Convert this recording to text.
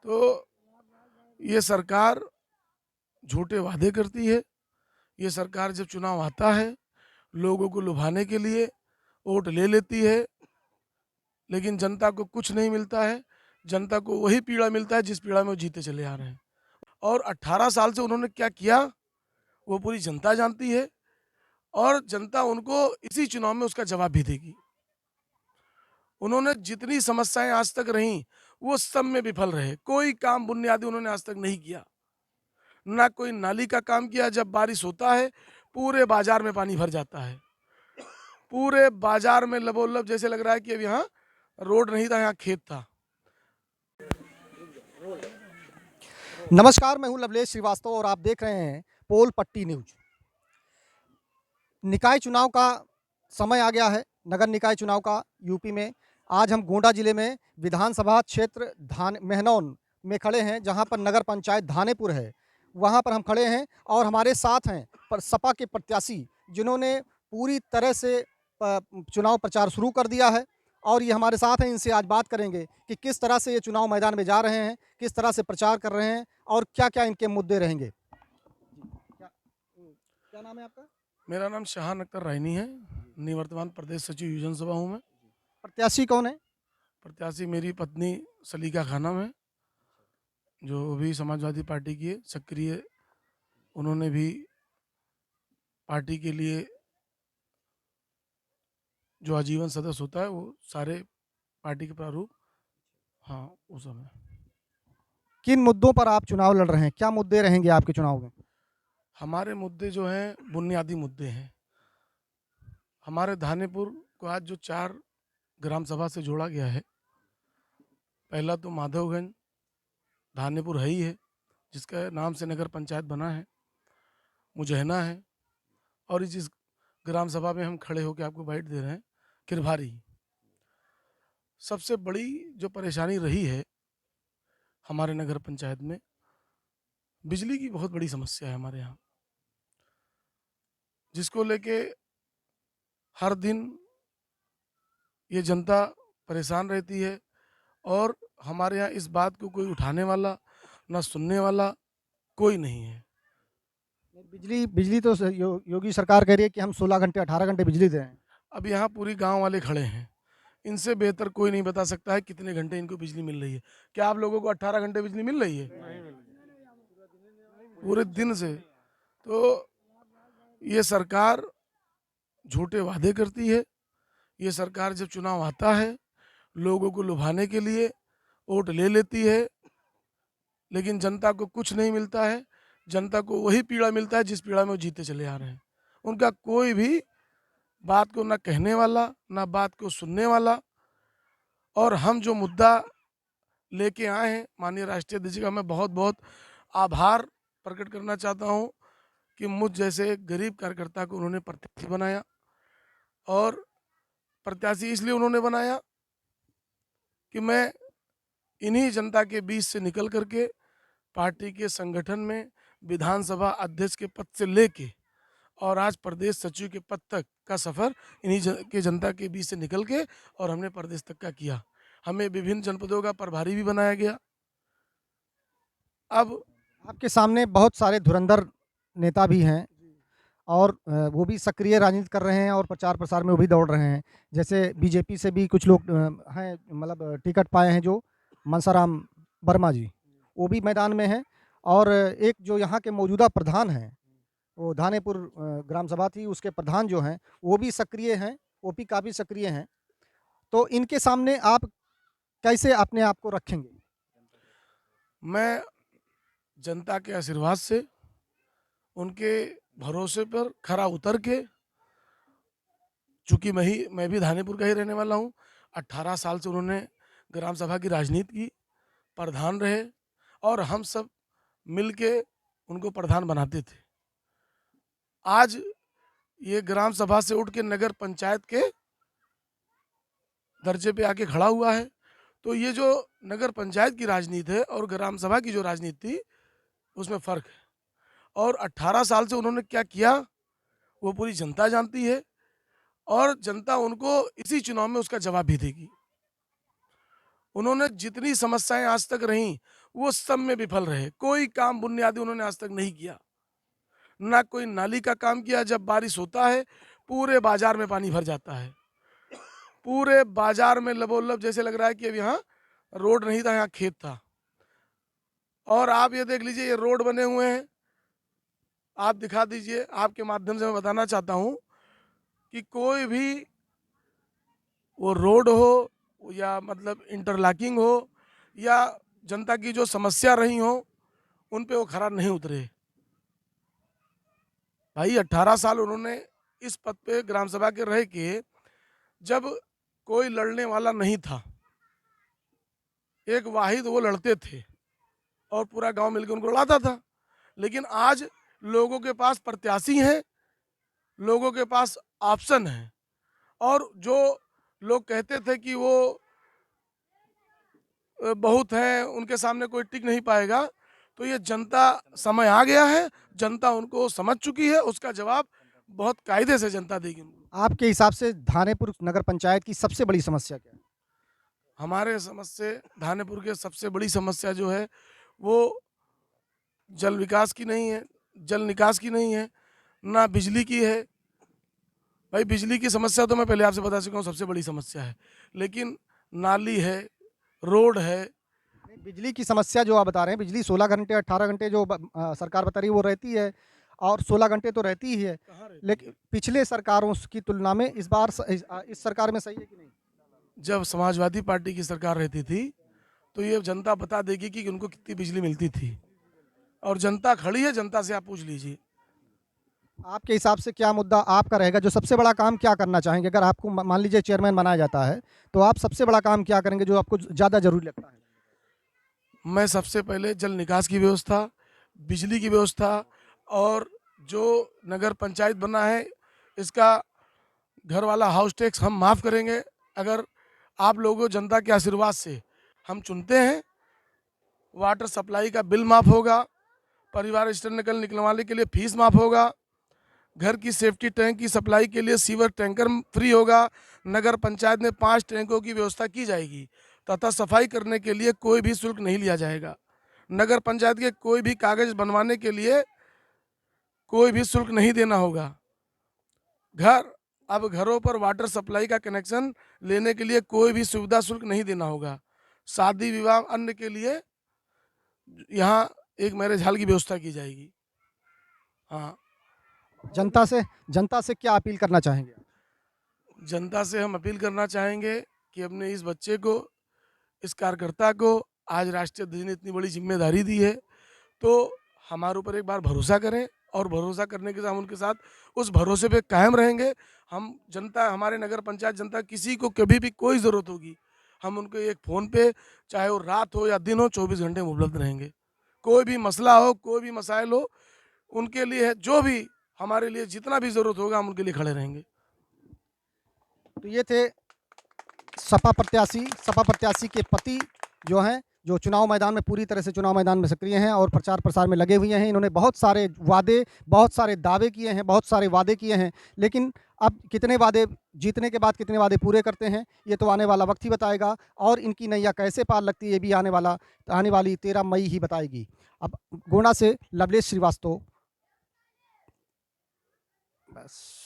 तो ये सरकार झूठे वादे करती है। ये सरकार जब चुनाव आता है, लोगों को लुभाने के लिए वोट ले लेती है, लेकिन जनता को कुछ नहीं मिलता है। जनता को वही पीड़ा मिलता है जिस पीड़ा में वो जीते चले आ रहे हैं। और 18 साल से उन्होंने क्या किया, वो पूरी जनता जानती है और जनता उनको इसी चुनाव में उसका जवाब भी देगी। उन्होंने जितनी समस्याएं आज तक रहीं, वो सब में विफल रहे। कोई काम बुनियादी उन्होंने आज तक नहीं किया। ना कोई नाली का काम किया। जब बारिश होता है, पूरे बाजार में पानी भर जाता है। पूरे बाजार में लबोलब, जैसे लग रहा है कि अब यहाँ रोड नहीं था, यहाँ खेत था। नमस्कार, मैं हूं लवलेश श्रीवास्तव और आप देख रहे हैं पोल पट्टी न्यूज। निकाय चुनाव का समय आ गया है, नगर निकाय चुनाव का यूपी में। आज हम गोंडा जिले में विधानसभा क्षेत्र मेहनौन में खड़े हैं, जहां पर नगर पंचायत धानेपुर है। वहां पर हम खड़े हैं और हमारे साथ हैं सपा के प्रत्याशी, जिन्होंने पूरी तरह से चुनाव प्रचार शुरू कर दिया है। और ये हमारे साथ हैं, इनसे आज बात करेंगे कि किस तरह से ये चुनाव मैदान में जा रहे हैं, किस तरह से प्रचार कर रहे हैं और क्या क्या इनके मुद्दे रहेंगे। क्या नाम है आपका? मेरा नाम शाहान अख्तर रायनी है। निवर्तमान प्रदेश सचिव युजन सभा हूँ मैं। प्रत्याशी कौन है? प्रत्याशी मेरी पत्नी सलीका खानम है, जो भी समाजवादी पार्टी की है, सक्रिय। उन्होंने भी पार्टी के लिए जो आजीवन सदस्य होता है, वो सारे पार्टी के प्रारूप, हाँ, वो सब है। किन मुद्दों पर आप चुनाव लड़ रहे हैं? क्या मुद्दे रहेंगे आपके चुनाव में? हमारे मुद्दे जो हैं, बुनियादी मुद्दे हैं। हमारे धानेपुर को आज जो 4 ग्राम सभा से जोड़ा गया है, पहला तो माधवगंज धानेपुर है ही है, जिसका नाम से नगर पंचायत बना है। मुजहना है, और इस जिस ग्राम सभा में हम खड़े होकर आपको बाइट दे रहे हैं, किरभारी। सबसे बड़ी जो परेशानी रही है हमारे नगर पंचायत में, बिजली की बहुत बड़ी समस्या है हमारे यहाँ, जिसको लेके हर दिन ये जनता परेशान रहती है। और हमारे यहाँ इस बात को कोई उठाने वाला, ना सुनने वाला कोई नहीं है। बिजली बिजली तो योगी सरकार कह रही है कि हम 16 घंटे 18 घंटे बिजली दे रहे हैं। अब यहाँ पूरी गांव वाले खड़े हैं, इनसे बेहतर कोई नहीं बता सकता है कितने घंटे इनको बिजली मिल रही है। क्या आप लोगों को 18 घंटे बिजली मिल रही है? पूरे दिन से। तो ये सरकार झूठे वादे करती है। ये सरकार जब चुनाव आता है, लोगों को लुभाने के लिए वोट ले लेती है, लेकिन जनता को कुछ नहीं मिलता है। जनता को वही पीड़ा मिलता है जिस पीड़ा में वो जीते चले आ रहे हैं। उनका कोई भी बात को ना कहने वाला, ना बात को सुनने वाला। और हम जो मुद्दा लेके आए हैं, माननीय राष्ट्रीय अध्यक्ष का मैं बहुत बहुत आभार प्रकट करना चाहता हूँ कि मुझ जैसे एक गरीब कार्यकर्ता को उन्होंने प्रत्याशी बनाया। और प्रत्याशी इसलिए उन्होंने बनाया कि मैं इन्हीं जनता के बीच से निकल करके पार्टी के संगठन में विधानसभा अध्यक्ष के पद से लेके और आज प्रदेश सचिव के पद तक का सफ़र इन्हीं के जनता के बीच से निकल के और हमने प्रदेश तक का किया। हमें विभिन्न जनपदों का प्रभारी भी बनाया गया। अब आपके सामने बहुत सारे धुरंधर नेता भी हैं और वो भी सक्रिय राजनीति कर रहे हैं और प्रचार प्रसार में वो भी दौड़ रहे हैं। जैसे बीजेपी से भी कुछ लोग हैं, मतलब टिकट पाए हैं, जो मनसाराम वर्मा जी, वो भी मैदान में हैं। और एक जो यहाँ के मौजूदा प्रधान हैं, वो धानेपुर ग्राम सभा थी, उसके प्रधान जो हैं वो भी सक्रिय हैं, वो भी काफ़ी सक्रिय हैं। तो इनके सामने आप कैसे अपने आप को रखेंगे? मैं जनता के आशीर्वाद से, उनके भरोसे पर खरा उतर के, चूंकि मैं भी धानेपुर का ही रहने वाला हूँ। 18 साल से उन्होंने ग्राम सभा की राजनीति की, प्रधान रहे और हम सब मिल के उनको प्रधान बनाते थे। आज ये ग्राम सभा से उठ के नगर पंचायत के दर्जे पे आके खड़ा हुआ है। तो ये जो नगर पंचायत की राजनीति है और ग्राम सभा की जो राजनीति थी, उसमें फ़र्क है। और 18 साल से उन्होंने क्या किया, वो पूरी जनता जानती है और जनता उनको इसी चुनाव में उसका जवाब भी देगी। उन्होंने जितनी समस्याएं आज तक रहीं, वो सब में विफल रहे। कोई काम बुनियादी उन्होंने आज तक नहीं किया। ना कोई नाली का काम किया। जब बारिश होता है पूरे बाजार में पानी भर जाता है। पूरे बाजार में लबोलब जैसे लग रहा है कि अब यहाँ रोड नहीं था, यहाँ खेत था। और आप ये देख लीजिए, ये रोड बने हुए हैं, आप दिखा दीजिए। आपके माध्यम से मैं बताना चाहता हूँ कि कोई भी वो रोड हो या मतलब इंटरलॉकिंग हो या जनता की जो समस्या रही हो, उन पे वो खरा नहीं उतरे। भाई 18 साल उन्होंने इस पद पे ग्राम सभा के रह के, जब कोई लड़ने वाला नहीं था, एक वाहिद वो लड़ते थे और पूरा गांव मिलकर उनको लड़ाता था। लेकिन आज लोगों के पास प्रत्याशी हैं, लोगों के पास ऑप्शन है। और जो लोग कहते थे कि वो बहुत हैं, उनके सामने कोई टिक नहीं पाएगा, तो ये जनता समय आ गया है, जनता उनको समझ चुकी है। उसका जवाब बहुत कायदे से जनता देगी उनको। आपके हिसाब से धानेपुर नगर पंचायत की सबसे बड़ी समस्या क्या है? हमारे समझ से धानेपुर के सबसे बड़ी समस्या जो है वो जल विकास की नहीं है, जल निकास की नहीं है, ना बिजली की है। भाई बिजली की समस्या तो मैं पहले आपसे बता चुका हूँ, सबसे बड़ी समस्या है। लेकिन नाली है, रोड है। नहीं, बिजली की समस्या जो आप बता रहे हैं, बिजली 16 घंटे 18 घंटे जो सरकार बता रही है वो रहती है, और 16 घंटे तो रहती ही है। कहाँ रहती लेकिन पिछले सरकारों की तुलना में इस बार इस सरकार में सही है कि नहीं? जब समाजवादी पार्टी की सरकार रहती थी तो ये जनता बता देगी कि उनको कितनी बिजली मिलती थी। और जनता खड़ी है, जनता से आप पूछ लीजिए। आपके हिसाब से क्या मुद्दा आपका रहेगा, जो सबसे बड़ा काम क्या करना चाहेंगे? अगर आपको मान लीजिए चेयरमैन बनाया जाता है, तो आप सबसे बड़ा काम क्या करेंगे जो आपको ज़्यादा ज़रूरी लगता है? मैं सबसे पहले जल निकास की व्यवस्था, बिजली की व्यवस्था, और जो नगर पंचायत बना है इसका घर वाला हाउस टैक्स हम माफ़ करेंगे। अगर आप लोगों जनता के आशीर्वाद से हम चुनते हैं, वाटर सप्लाई का बिल माफ़ होगा, परिवार स्तर निकल निकलवाने के लिए फीस माफ़ होगा, घर की सेफ्टी टैंक की सप्लाई के लिए सीवर टैंकर फ्री होगा। नगर पंचायत में 5 टैंकों की व्यवस्था की जाएगी तथा सफाई करने के लिए कोई भी शुल्क नहीं लिया जाएगा। नगर पंचायत के कोई भी कागज बनवाने के लिए कोई भी शुल्क नहीं देना होगा। अब घरों पर वाटर सप्लाई का कनेक्शन लेने के लिए कोई भी सुविधा शुल्क नहीं देना होगा। शादी विवाह अन्य के लिए यहाँ एक मैरिज हॉल की व्यवस्था की जाएगी। हाँ, जनता से क्या अपील करना चाहेंगे? जनता से हम अपील करना चाहेंगे कि अपने इस बच्चे को, इस कार्यकर्ता को, आज राष्ट्रीय अध्यक्ष ने इतनी बड़ी जिम्मेदारी दी है, तो हमारे ऊपर एक बार भरोसा करें। और भरोसा करने के साथ हम उनके साथ उस भरोसे पे कायम रहेंगे। हम जनता, हमारे नगर पंचायत जनता, किसी को कभी भी कोई ज़रूरत होगी, हम उनको एक फ़ोन पे, चाहे वो रात हो या दिन हो, 24 घंटे में उपलब्ध रहेंगे। कोई भी मसला हो, कोई भी मसाइल हो, उनके लिए है, जो भी हमारे लिए जितना भी ज़रूरत होगा हम उनके लिए खड़े रहेंगे। तो ये थे सपा प्रत्याशी के पति जो हैं, जो चुनाव मैदान में पूरी तरह से चुनाव मैदान में सक्रिय हैं और प्रचार प्रसार में लगे हुए हैं। इन्होंने बहुत सारे वादे, बहुत सारे दावे किए हैं, बहुत सारे वादे किए हैं, लेकिन अब कितने वादे, जीतने के बाद कितने वादे पूरे करते हैं, ये तो आने वाला वक्त ही बताएगा। और इनकी नैया कैसे पार लगती है, ये भी आने वाली 13 मई ही बताएगी। अब गोंडा से लवलेश श्रीवास्तव, बस।